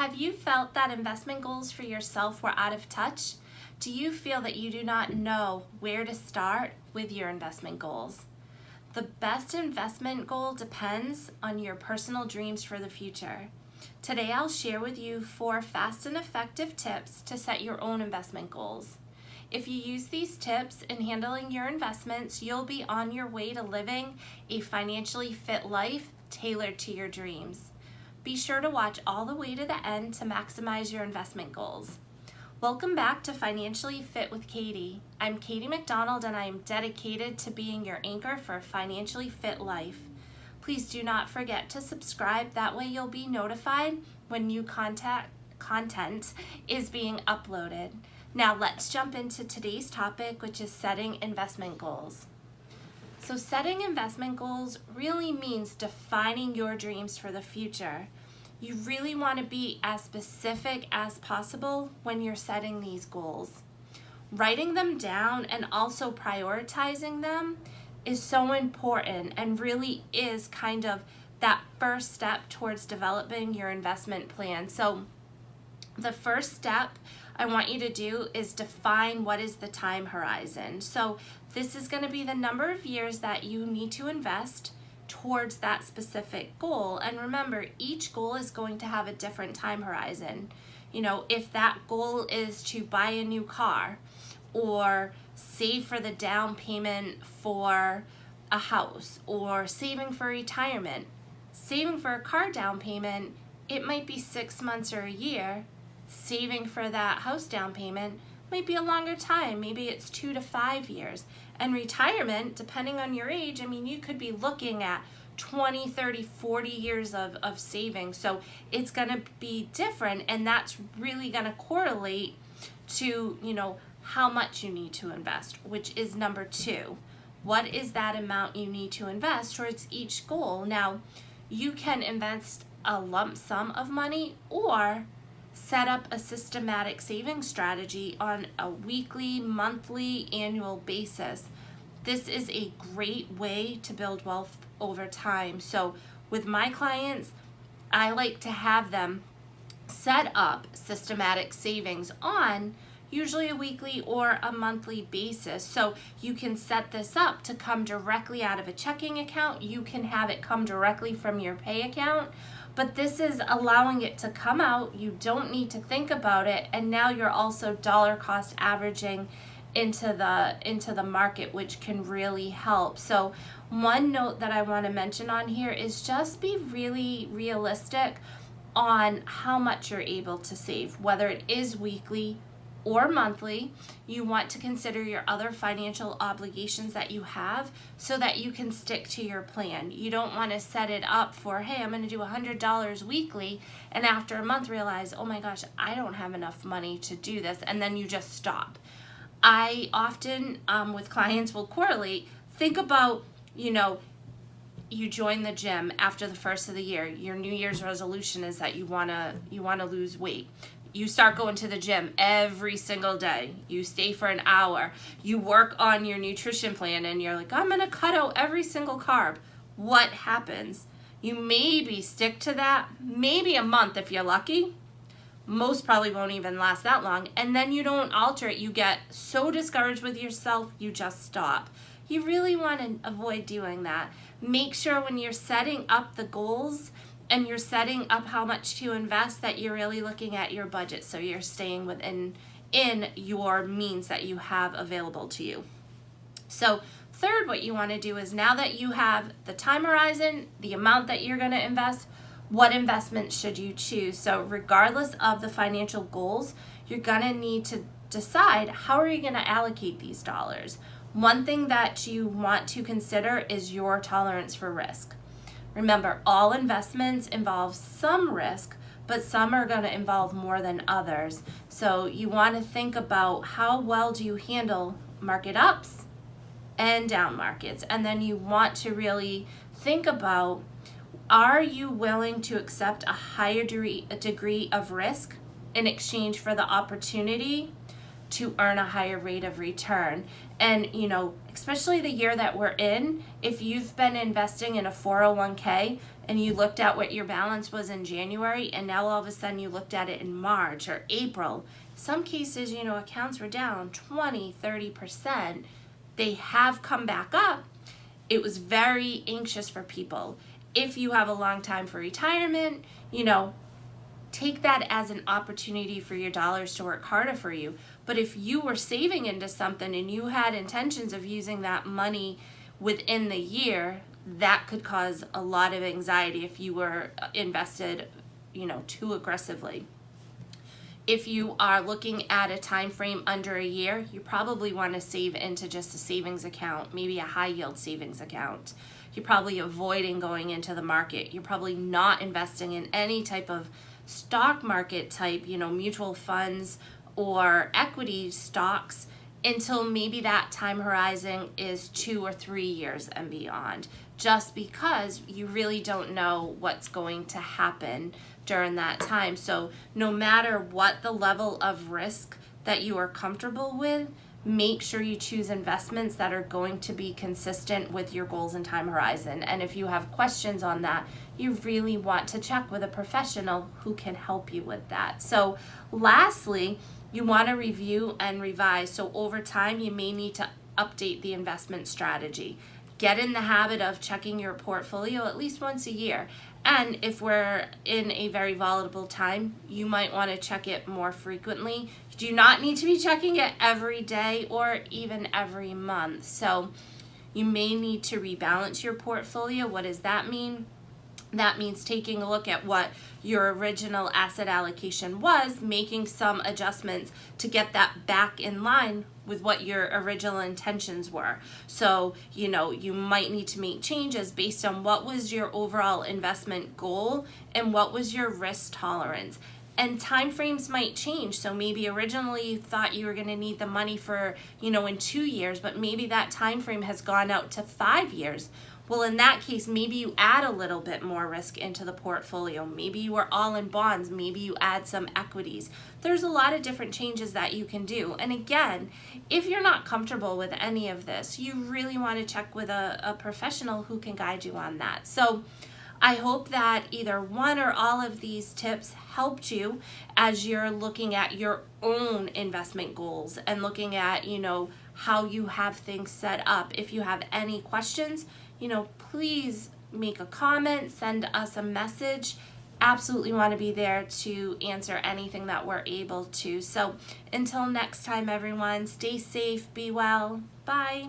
Have you felt that investment goals for yourself were out of touch? Do you feel that you do not know where to start with your investment goals? The best investment goal depends on your personal dreams for the future. Today I'll share with you 4 fast and effective tips to set your own investment goals. If you use these tips in handling your investments, you'll be on your way to living a financially fit life tailored to your dreams. Be sure to watch all the way to the end to maximize your investment goals. Welcome back to Financially Fit with Katie. I'm Katie MacDonald and I am dedicated to being your anchor for a financially fit life. Please do not forget to subscribe, that way you'll be notified when new content is being uploaded. Now let's jump into today's topic, which is setting investment goals. So setting investment goals really means defining your dreams for the future. You really want to be as specific as possible when you're setting these goals. Writing them down and also prioritizing them is so important and really is kind of that first step towards developing your investment plan. So the first step I want you to do is define what is the time horizon. So this is going to be the number of years that you need to invest towards that specific goal. And remember, each goal is going to have a different time horizon. You know, if that goal is to buy a new car or save for the down payment for a house or saving for retirement, saving for a car down payment, it might be 6 months or a year. Saving for that house down payment might be a longer time. Maybe it's 2 to 5 years. And retirement, depending on your age, I mean, you could be looking at 20, 30, 40 years of savings. So it's going to be different, and that's really going to correlate to, how much you need to invest, which is number 2. What is that amount you need to invest towards each goal? Now, you can invest a lump sum of money or set up a systematic saving strategy on a weekly, monthly, annual basis. This is a great way to build wealth over time. So with my clients, I like to have them set up systematic savings on usually a weekly or a monthly basis. So you can set this up to come directly out of a checking account. You can have it come directly from your pay account. But this is allowing it to come out. You don't need to think about it. And now you're also dollar cost averaging into the market, which can really help. So one note that I want to mention on here is just be really realistic on how much you're able to save, whether it is weekly or monthly. You want to consider your other financial obligations that you have so that you can stick to your plan. You don't want to set it up for, hey, I'm going to do $100 weekly, and after a month realize, oh my gosh, I don't have enough money to do this, and then you just stop. I often, with clients, will correlate, think about, you join the gym after the first of the year. Your New Year's resolution is that you wanna lose weight. You start going to the gym every single day. You stay for an hour. You work on your nutrition plan and you're like, I'm going to cut out every single carb. What happens? You maybe stick to that, maybe a month if you're lucky. Most probably won't even last that long. And then you don't alter it. You get so discouraged with yourself, you just stop. You really want to avoid doing that. Make sure when you're setting up the goals and you're setting up how much to invest that you're really looking at your budget, so you're staying within your means that you have available to you. So third, what you want to do is, now that you have the time horizon, the amount that you're going to invest, what investments should you choose? So regardless of the financial goals, you're going to need to decide, how are you going to allocate these dollars? One thing that you want to consider is your tolerance for risk. Remember, all investments involve some risk, but some are going to involve more than others. So you want to think about, how well do you handle market ups and down markets? And then you want to really think about, are you willing to accept a higher degree of risk in exchange for the opportunity to earn a higher rate of return. And, especially the year that we're in, if you've been investing in a 401k and you looked at what your balance was in January, and now all of a sudden you looked at it in March or April, some cases, accounts were down 20, 30%. They have come back up. It was very anxious for people. If you have a long time for retirement, take that as an opportunity for your dollars to work harder for you. But if you were saving into something and you had intentions of using that money within the year, that could cause a lot of anxiety if you were invested, too aggressively. If you are looking at a time frame under a year, you probably want to save into just a savings account, maybe a high yield savings account. You're probably avoiding going into the market. You're probably not investing in any type of stock market type, mutual funds or equity stocks until maybe that time horizon is 2 or 3 years and beyond, just because you really don't know what's going to happen during that time. So no matter what the level of risk that you are comfortable with, make sure you choose investments that are going to be consistent with your goals and time horizon. And if you have questions on that, you really want to check with a professional who can help you with that. So lastly, you want to review and revise. So over time, you may need to update the investment strategy. Get in the habit of checking your portfolio at least once a year. And if we're in a very volatile time, you might want to check it more frequently. You do not need to be checking it every day or even every month. So you may need to rebalance your portfolio. What does that mean? That means taking a look at what your original asset allocation was, making some adjustments to get that back in line with what your original intentions were. So, you might need to make changes based on what was your overall investment goal and what was your risk tolerance. And time frames might change. So maybe originally you thought you were going to need the money for, in 2 years, but maybe that time frame has gone out to 5 years. Well, in that case, maybe you add a little bit more risk into the portfolio. Maybe you are all in bonds. Maybe you add some equities. There's a lot of different changes that you can do. And again, if you're not comfortable with any of this, you really want to check with a professional who can guide you on that. So I hope that either one or all of these tips helped you as you're looking at your own investment goals and looking at, how you have things set up. If you have any questions, please make a comment, send us a message. Absolutely want to be there to answer anything that we're able to. So until next time, everyone, stay safe, be well. Bye.